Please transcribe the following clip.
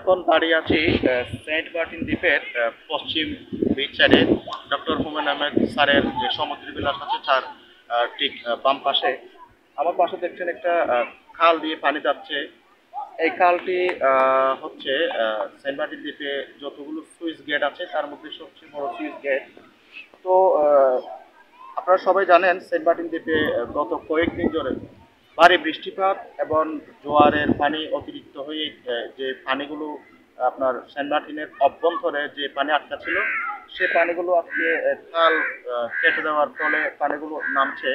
এখন দাঁড়িয়ে আছি সেন্ট মার্টিন দ্বীপের পশ্চিম বিচ সাইডে। ডক্টর হুমায়ুন আহমেদ স্যারের যে সমুদ্র বিলাস আছে তার ঠিক বাম পাশে। আমার পাশে দেখছেন একটা খাল দিয়ে পানি যাচ্ছে। এই খালটি হচ্ছে সেন্ট মার্টিন দ্বীপে যতগুলো সুইচ গেট আছে তার মধ্যে সবচেয়ে বড় সুইচ গেট। তো আপনারা সবাই জানেন সেন্ট মার্টিন দ্বীপে গত কয়েকদিন ধরে ভারী বৃষ্টিপাত এবং জোয়ারের পানি অতিরিক্ত হয়ে যে পানিগুলো আপনার সেন্ট মার্টিনের অভ্যন্তরে যে পানি আটকা ছিল সে পানিগুলো আজকে খাল কেটে দেওয়ার ফলে পানিগুলো নামছে।